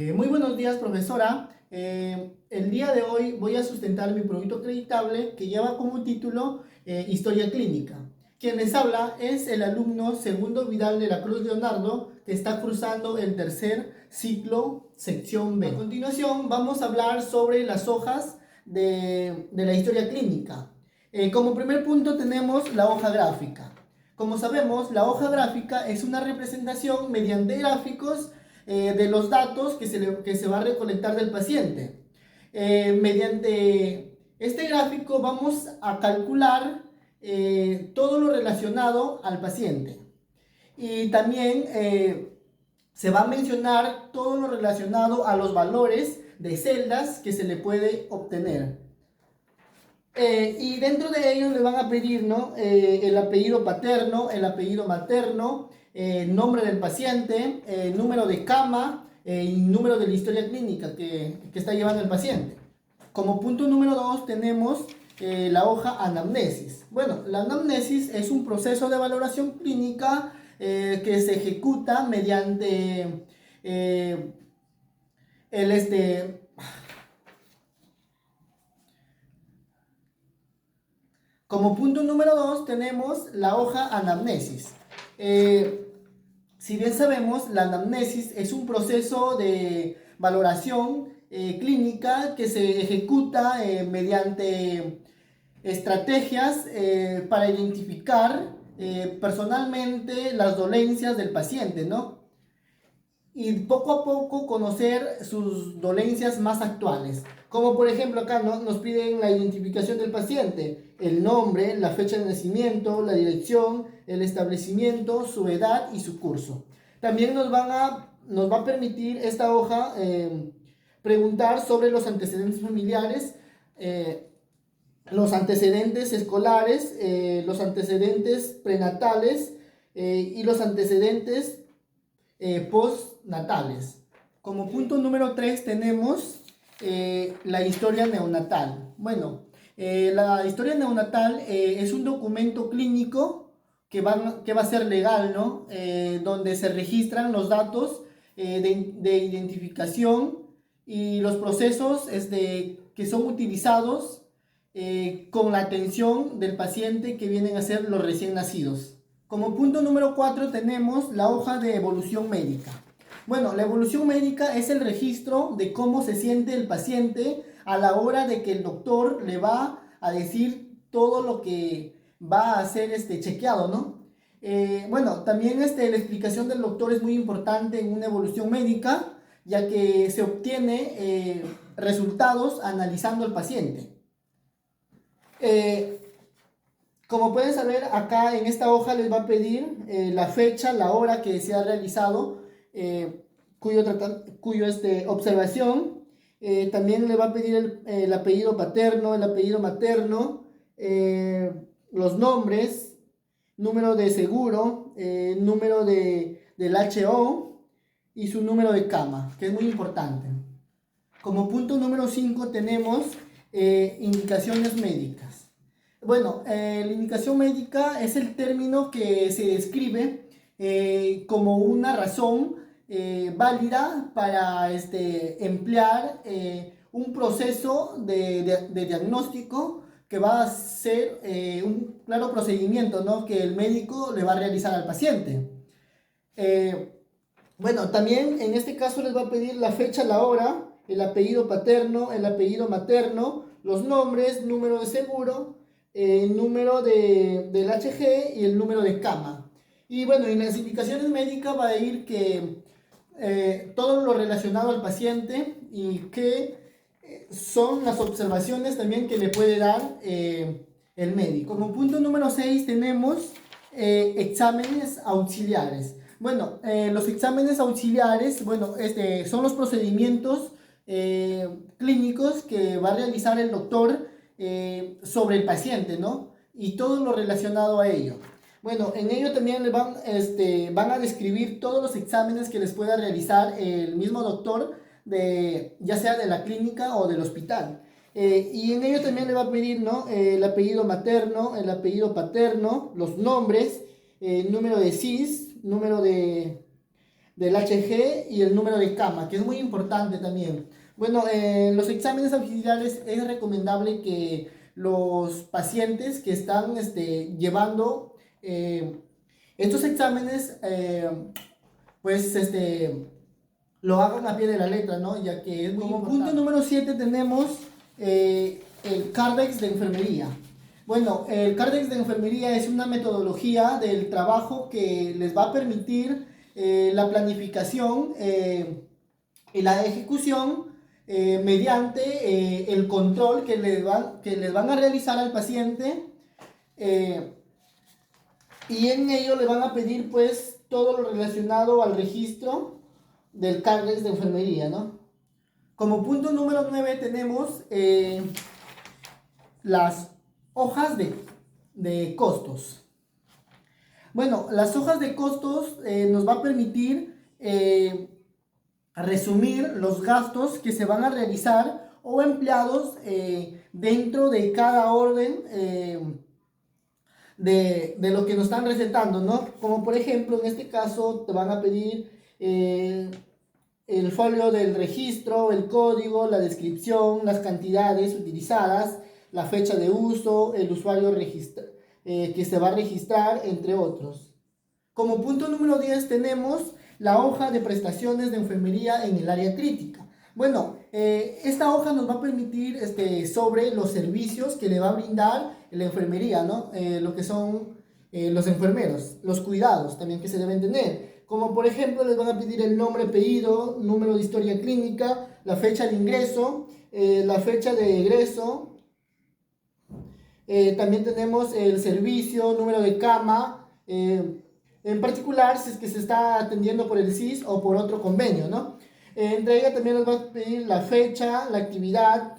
Muy buenos días, profesora. El día de hoy voy a sustentar mi proyecto acreditable que lleva como título Historia Clínica. Quien les habla es el alumno Segundo Vidal de la Cruz Leonardo, que está cursando el tercer ciclo, sección B. A continuación vamos a hablar sobre las hojas de la historia clínica. Como primer punto tenemos la hoja gráfica. Como sabemos, la hoja gráfica es una representación mediante gráficos de los datos que se va a recolectar del paciente. Mediante este gráfico vamos a calcular todo lo relacionado al paciente. Y también se va a mencionar todo lo relacionado a los valores de celdas que se le puede obtener. Y dentro de ellos le van a pedir, ¿no? El apellido paterno, el apellido materno, nombre del paciente, número de cama y número de la historia clínica que está llevando el paciente. Como punto número 2 tenemos la hoja anamnesis. Bueno, la anamnesis es un proceso de valoración clínica que se ejecuta mediante el Como punto número 2 tenemos la hoja anamnesis. Si bien sabemos, la anamnesis es un proceso de valoración clínica que se ejecuta mediante estrategias para identificar personalmente las dolencias del paciente, ¿no? Y poco a poco conocer sus dolencias más actuales. Como por ejemplo acá, ¿no? Nos piden la identificación del paciente, el nombre, la fecha de nacimiento, la dirección, el establecimiento, su edad y su curso. También nos va a permitir esta hoja preguntar sobre los antecedentes familiares, los antecedentes escolares, los antecedentes prenatales y los antecedentes postnatales. Como punto número 3 tenemos la historia neonatal. Bueno, la historia neonatal es un documento clínico que va a ser legal, ¿no? Donde se registran los datos de identificación y los procesos que son utilizados con la atención del paciente que vienen a ser los recién nacidos. Como punto número 4 tenemos la hoja de evolución médica. Bueno, la evolución médica es el registro de cómo se siente el paciente a la hora de que el doctor le va a decir todo lo que va a ser chequeado, ¿no? Bueno, también la explicación del doctor es muy importante en una evolución médica, ya que se obtiene resultados analizando al paciente. Como pueden saber, acá en esta hoja les va a pedir la fecha, la hora que se ha realizado, cuyo observación. También le va a pedir el apellido paterno, el apellido materno, los nombres, número de seguro, número del HO y su número de cama, que es muy importante. Como punto número 5 tenemos indicaciones médicas. Bueno, la indicación médica es el término que se describe como una razón válida para emplear un proceso de diagnóstico que va a ser un claro procedimiento, ¿no? Que el médico le va a realizar al paciente. Bueno, también en este caso les va a pedir la fecha, la hora, el apellido paterno, el apellido materno, los nombres, número de seguro, número del HG y el número de cama. Y bueno, en las indicaciones médicas va a ir que todo lo relacionado al paciente y que son las observaciones también que le puede dar el médico. Como punto número 6 tenemos exámenes auxiliares. Bueno, los exámenes auxiliares, bueno, son los procedimientos clínicos que va a realizar el doctor sobre el paciente, ¿no? Y todo lo relacionado a ello. Bueno, en ello también van a describir todos los exámenes que les pueda realizar el mismo doctor, ya sea de la clínica o del hospital. Y en ello también le va a pedir, ¿no? El apellido materno, el apellido paterno, los nombres, número de CIS, número de del HG y el número de cama, que es muy importante también. Bueno, en los exámenes auxiliares es recomendable que los pacientes que están llevando estos exámenes, pues lo hagan a pie de la letra, ¿no? Ya que es muy como importante. Punto número 7 tenemos el Cardex de enfermería. Bueno, el Cardex de enfermería es una metodología del trabajo que les va a permitir la planificación y la ejecución mediante el control que les van a realizar al paciente, y en ello le van a pedir pues todo lo relacionado al registro del Cardex de enfermería, ¿no? Como punto número 9 tenemos las hojas de costos. Bueno, las hojas de costos nos va a permitir resumir los gastos que se van a realizar o empleados dentro de cada orden de lo que nos están recetando, ¿no? Como por ejemplo, en este caso te van a pedir el folio del registro, el código, la descripción, las cantidades utilizadas, la fecha de uso, el usuario que se va a registrar, entre otros. Como punto número 10 tenemos la hoja de prestaciones de enfermería en el área crítica. Bueno, esta hoja nos va a permitir sobre los servicios que le va a brindar la enfermería, ¿no? Lo que son los enfermeros, los cuidados también que se deben tener. Como por ejemplo les van a pedir el nombre, apellido, número de historia clínica, la fecha de ingreso, la fecha de egreso. También tenemos el servicio, número de cama, en particular si es que se está atendiendo por el SIS o por otro convenio, ¿no? Entre ellas también nos va a pedir la fecha, la actividad,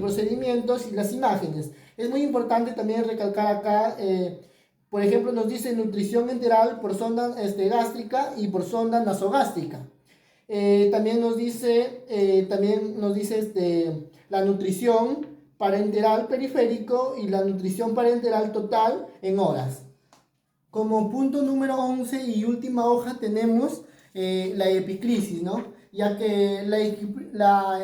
procedimientos y las imágenes. Es muy importante también recalcar acá, por ejemplo, nos dice nutrición enteral por sonda gástrica y por sonda nasogástrica. También nos dice, la nutrición parenteral periférico y la nutrición parenteral total en horas. Como punto número 11 y última hoja tenemos la epicrisis, ¿no? Ya que la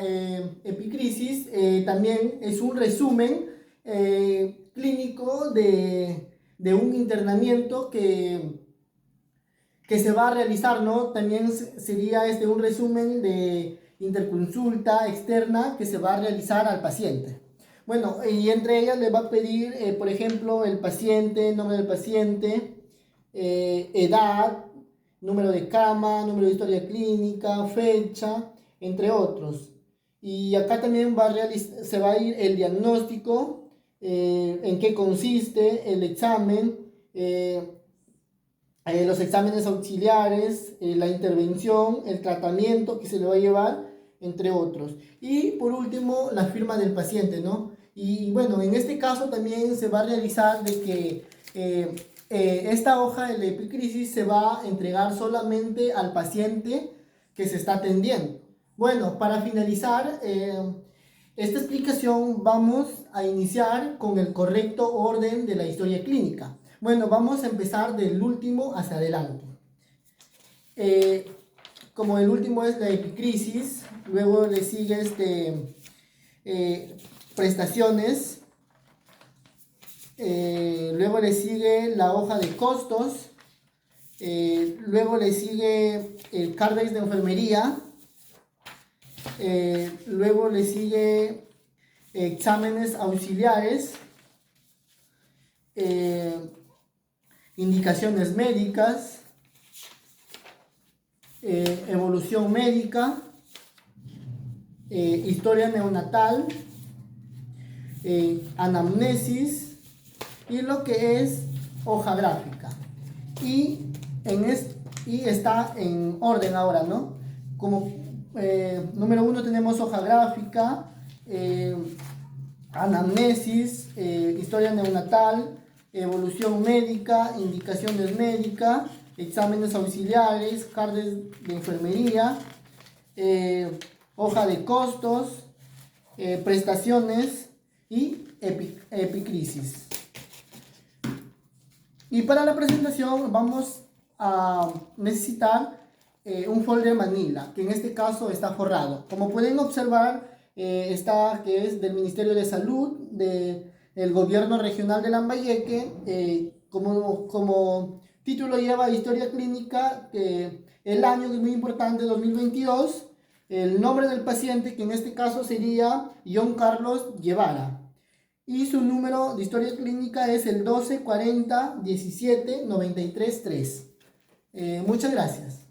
epicrisis también es un resumen clínico de un internamiento que se va a realizar, ¿no? También sería un resumen de interconsulta externa que se va a realizar al paciente. Bueno, y entre ellas le va a pedir, por ejemplo, el paciente, nombre del paciente, edad, número de cama, número de historia clínica, fecha, entre otros. Y acá también se va a ir el diagnóstico, en qué consiste el examen, los exámenes auxiliares, la intervención, el tratamiento que se le va a llevar, entre otros. Y por último, la firma del paciente, ¿no? Y bueno, en este caso también se va a realizar de que esta hoja de la epicrisis se va a entregar solamente al paciente que se está atendiendo. Bueno, para finalizar esta explicación vamos a iniciar con el correcto orden de la historia clínica. Bueno, vamos a empezar del último hacia adelante. Como el último es la epicrisis, luego le sigue prestaciones, luego le sigue la hoja de costos, luego le sigue el Cardex de enfermería, luego le sigue exámenes auxiliares, indicaciones médicas, evolución médica, historia neonatal, anamnesis y lo que es hoja gráfica. Y está en orden ahora, ¿no? Como número 1 tenemos hoja gráfica, anamnesis, historia neonatal, evolución médica, indicaciones médicas, exámenes auxiliares, cards de enfermería, hoja de costos, prestaciones y epicrisis. Y para la presentación vamos a necesitar un folder Manila, que en este caso está forrado. Como pueden observar, está que es del Ministerio de Salud, del Gobierno Regional de Lambayeque, como título lleva Historia Clínica, el año que es muy importante, 2022, el nombre del paciente, que en este caso sería John Carlos Guevara, y su número de historia clínica es el 12 40 17 93 3. Muchas gracias.